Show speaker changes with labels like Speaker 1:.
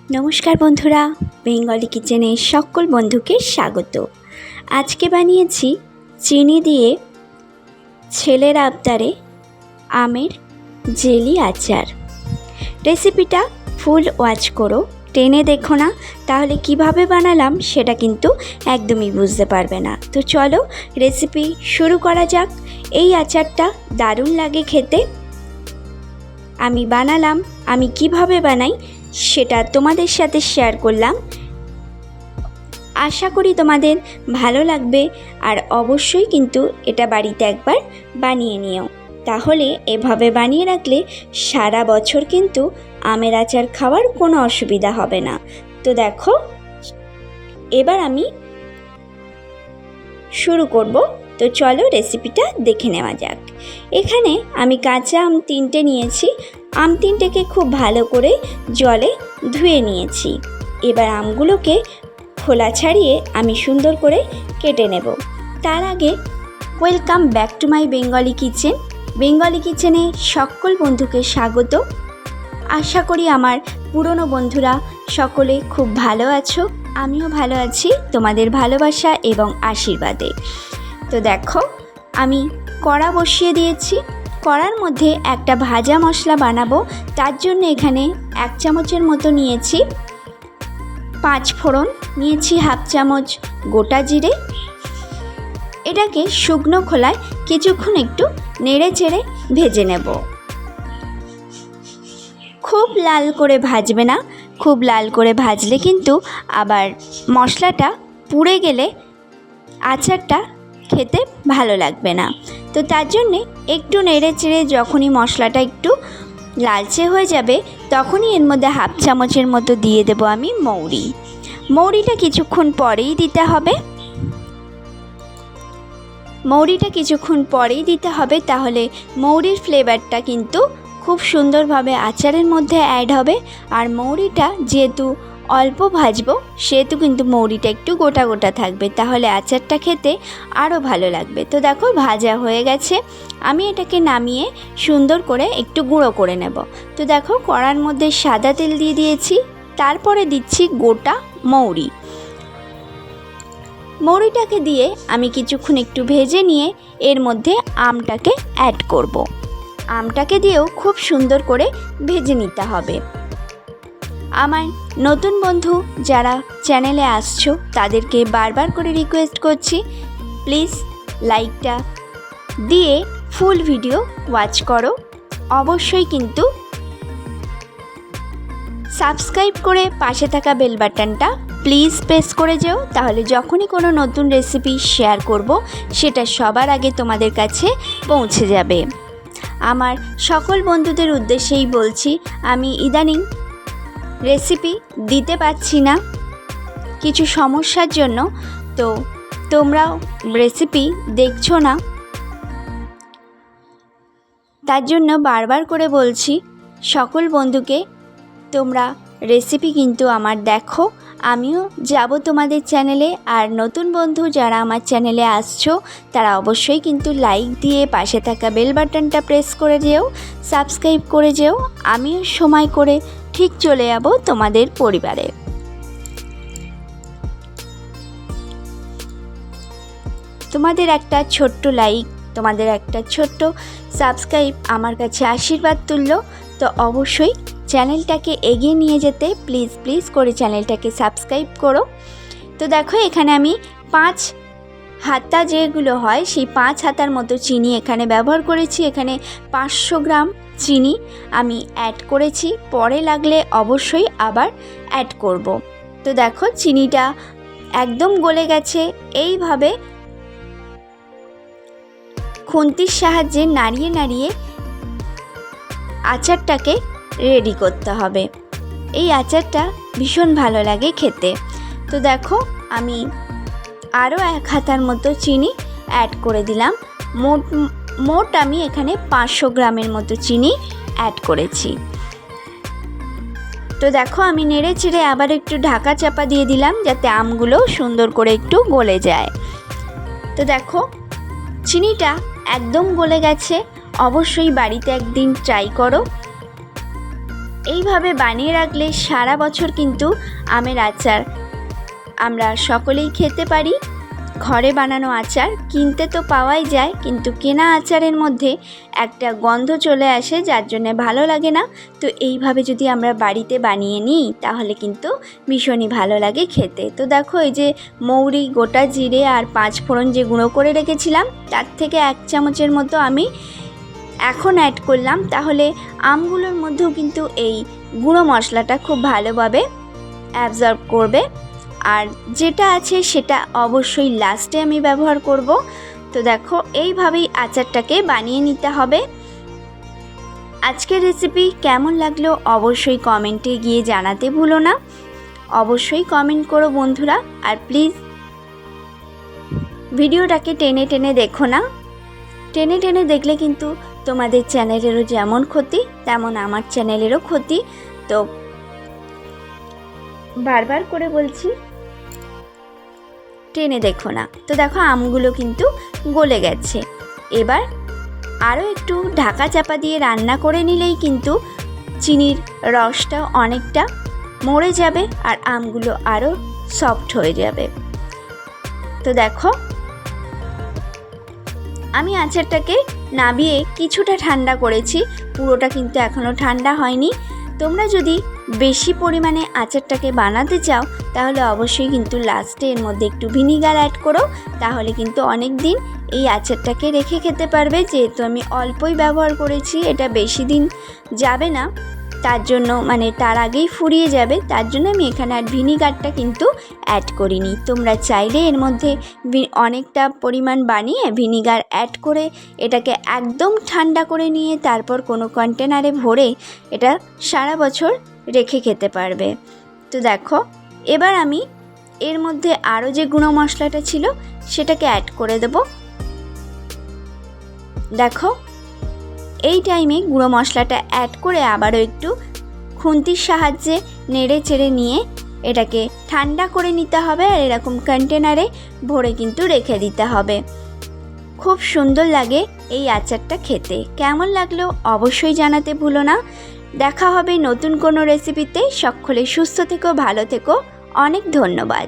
Speaker 1: নমস্কার বন্ধুরা, বেঙ্গলি কিচেনে সকল বন্ধুকে স্বাগত। আজকে বানিয়েছি চিনি দিয়ে ছেলের আবদারে আমের জেলি আচার। রেসিপিটা ফুল ওয়াচ করো, টেনে দেখো না, তাহলে কিভাবে বানালাম সেটা কিন্তু একদমই বুঝতে পারবে না। তো চলো রেসিপি শুরু করা যাক। এই আচারটা দারুণ লাগে খেতে। আমি বানালাম, আমি কিভাবে বানাই সেটা তোমাদের সাথে শেয়ার করলাম। আশা করি তোমাদের ভালো লাগবে, আর অবশ্যই কিন্তু এটা বাড়িতে একবার বানিয়ে নিও। তাহলে এভাবে বানিয়ে রাখলে সারা বছর কিন্তু আমের আচার খাওয়ার কোনো অসুবিধা হবে না। তো দেখো, এবার আমি শুরু করব। তো চলো রেসিপিটা দেখে নেওয়া যাক। এখানে আমি কাঁচা আম 3টে নিয়েছি। আম 3টেকে খুব ভালো করে জলে ধুয়ে নিয়েছি। এবার আমগুলোকে খোলা ছাড়িয়ে আমি সুন্দর করে কেটে নেব। তার আগে welcome back to my Bengali kitchen. Bengali কিচেনে সকল বন্ধুকে স্বাগত। আশা করি আমার পুরনো বন্ধুরা সকলে খুব ভালো আছো, আমিও ভালো আছি তোমাদের ভালোবাসা এবং আশীর্বাদে। তো দেখো, আমি কড়া বসিয়ে দিয়েছি। কড়ার মধ্যে একটা ভাজা মশলা বানাবো। তার জন্য এখানে 1 চামচের মতো নিয়েছি 5 ফোড়ন, নিয়েছি 1/2 চামচ গোটা জিরে। এটাকে শুকনো খোলায় কিছুক্ষণ একটু নেড়ে চেড়ে ভেজে নেব। খুব লাল করে ভাজবে না, খুব লাল করে ভাজলে কিন্তু আবার মশলাটা পুড়ে গেলে আচারটা খেতে ভালো লাগবে না। তো তার জন্যে একটু নেড়ে চেড়ে যখনই মশলাটা একটু লালচে হয়ে যাবে, তখনই এর মধ্যে 1/2 চামচের মতো দিয়ে দেব আমি মৌরি। মৌরিটা কিছুক্ষণ পরেই দিতে হবে। মৌরিটা কিছুক্ষণ পরেই দিতে হবে, তাহলে মৌরির ফ্লেভারটা কিন্তু খুব সুন্দরভাবে আচারের মধ্যে অ্যাড হবে। আর মৌরিটা যেহেতু অল্প ভাজবো, সেহেতু কিন্তু মৌরিটা একটু গোটা গোটা থাকবে, তাহলে আচারটা খেতে আরও ভালো লাগবে। তো দেখো, ভাজা হয়ে গেছে। আমি এটাকে নামিয়ে সুন্দর করে একটু গুঁড়ো করে নেব। তো দেখো, কড়ার মধ্যে সাদা তেল দিয়ে দিয়েছি, তারপরে দিচ্ছি গোটা মৌরি। মৌরিটাকে দিয়ে আমি কিছুক্ষণ একটু ভেজে নিয়ে এর মধ্যে আমটাকে অ্যাড করব। আমটাকে দিয়েও খুব সুন্দর করে ভেজে নিতে হবে। আমার নতুন বন্ধু যারা চ্যানেলে আসছো তাদেরকে বারবার করে রিকোয়েস্ট করছি, প্লিজ লাইকটা দিয়ে ফুল ভিডিও ওয়াচ করো। অবশ্যই কিন্তু সাবস্ক্রাইব করে পাশে থাকা বেল বাটনটা প্লিজ প্রেস করে যেও, তাহলে যখনই কোনো নতুন রেসিপি শেয়ার করব সেটা সবার আগে তোমাদের কাছে পৌঁছে যাবে। আমার সকল বন্ধুদের উদ্দেশ্যেই বলছি, আমি ইদানিং রেসিপি দিতে পারছি না কিছু সমস্যার জন্য। তো তোমরাও রেসিপি দেখছো না, তার জন্য বারবার করে বলছি সকল বন্ধুকে, তোমরা রেসিপি কিন্তু আমার দেখো, আমিও যাব তোমাদের চ্যানেলে। আর নতুন বন্ধু যারা আমার চ্যানেলে আসছো তারা অবশ্যই কিন্তু লাইক দিয়ে পাশে থাকা বেল বাটনটা প্রেস করে যেও, সাবস্ক্রাইব করে যেও। আমিও সময় করে ঠিক চলে যাব তোমাদের পরিবারে। তোমাদের একটা ছোট্ট লাইক, তোমাদের একটা ছোট্ট সাবস্ক্রাইব আমার কাছে আশীর্বাদ তুল্য। তো অবশ্যই চ্যানেলটাকে এগিয়ে নিয়ে যেতে প্লিজ প্লিজ করে চ্যানেলটাকে সাবস্ক্রাইব করো। তো দেখো, এখানে আমি 5 হাতা যেগুলো হয় সেই 5 হাতার মতো চিনি এখানে ব্যবহার করেছি। এখানে 500 গ্রাম চিনি আমি অ্যাড করেছি, পরে লাগলে অবশ্যই আবার অ্যাড করব। তো দেখো, চিনিটা একদম গলে গেছে। এইভাবে খুন্তির সাহায্যে নাড়িয়ে নাড়িয়ে আচারটাকে রেডি করতে হবে। এই আচারটা ভীষণ ভালো লাগে খেতে। তো দেখো, আমি আরও 1 হাতার মতো চিনি অ্যাড করে দিলাম। মোট আমি এখানে 500 গ্রামের মতো চিনি অ্যাড করেছি। তো দেখো, আমি নেড়ে চেড়ে আবার একটু ঢাকা চাপা দিয়ে দিলাম, যাতে আমগুলো সুন্দর করে একটু গলে যায়। তো দেখো, চিনিটা একদম গলে গেছে। অবশ্যই বাড়িতে একদিন ট্রাই করো। এইভাবে বানিয়ে রাখলে সারা বছর কিন্তু আমের আচার আমরা সকলেই খেতে পারি। ঘরে বানানো আচার কিনতে তো পাওয়াই যায়, কিন্তু কেনা আচারের মধ্যে একটা গন্ধ চলে আসে, যার জন্য ভালো লাগে না। তো এইভাবে যদি আমরা বাড়িতে বানিয়ে নিই তাহলে কিন্তু ভীষণই ভালো লাগে খেতে। তো দেখো, এই যে মৌরি, গোটা জিরে আর 5 ফোড়ন যে গুঁড়ো করে রেখেছিলাম, তার থেকে 1 চামচের মতো আমি এখন অ্যাড করলাম। তাহলে আমগুলোর মধ্যেও কিন্তু এই গুঁড়ো মশলাটা খুব ভালোভাবে অ্যাবজর্ব করবে। আর যেটা আছে সেটা অবশ্যই লাস্টে আমি ব্যবহার করব। তো দেখো, এইভাবেই আচারটাকে বানিয়ে নিতে হবে। আজকের রেসিপি কেমন লাগলো অবশ্যই কমেন্টে গিয়ে জানাতে ভুলো না। অবশ্যই কমেন্ট করো বন্ধুরা। আর প্লিজ ভিডিওটাকে টেনে টেনে দেখো না। টেনে টেনে দেখলে কিন্তু তোমাদের চ্যানেলেরও যেমন ক্ষতি তেমন আমার চ্যানেলেরও ক্ষতি। তো বারবার করে বলছি, টেনে দেখো না। তো দেখো, আমগুলো কিন্তু গলে গেছে। এবার আরও একটু ঢাকা চাপা দিয়ে রান্না করে নিলেই কিন্তু চিনির রসটাও অনেকটা মরে যাবে আর আমগুলো আরও সফট হয়ে যাবে। তো দেখো, আমি আচারটাকে নামিয়ে কিছুটা ঠান্ডা করেছি, পুরোটা কিন্তু এখনও ঠান্ডা হয়নি। তোমরা যদি বেশি পরিমাণে আচারটাকে বানাতে চাও তাহলে অবশ্যই কিন্তু লাস্টে এর মধ্যে একটু ভিনিগার অ্যাড করো, তাহলে কিন্তু অনেক দিন এই আচারটাকে রেখে খেতে পারবে। যেহেতু আমি অল্পই ব্যবহার করেছি, এটা বেশি দিন যাবে না, তার জন্য তার আগেই ফুরিয়ে যাবে, তার জন্য আমি এখানে আর ভিনিগারটা কিন্তু অ্যাড করিনি। তোমরা চাইলে এর মধ্যে অনেকটা পরিমাণ বানিয়ে ভিনিগার অ্যাড করে এটাকে একদম ঠান্ডা করে নিয়ে তারপর কোনো কন্টেনারে ভরে এটা সারা বছর রেখে খেতে পারবে। তো দেখো, এবার আমি এর মধ্যে আরও যে গুঁড়ো মশলাটা ছিল সেটাকে অ্যাড করে দেব। দেখো, এই টাইমে গুঁড়ো মশলাটা অ্যাড করে আবারও একটু খুন্তির সাহায্যে নেড়ে চেড়ে নিয়ে এটাকে ঠান্ডা করে নিতে হবে। আর এরকম কন্টেনারে ভরে কিন্তু রেখে দিতে হবে। খুব সুন্দর লাগে এই আচারটা খেতে। কেমন লাগলো অবশ্যই জানাতে ভুলো না। দেখা হবে নতুন কোনো রেসিপিতে। সকলে সুস্থ থেকো, ভালো থেকো। অনেক ধন্যবাদ।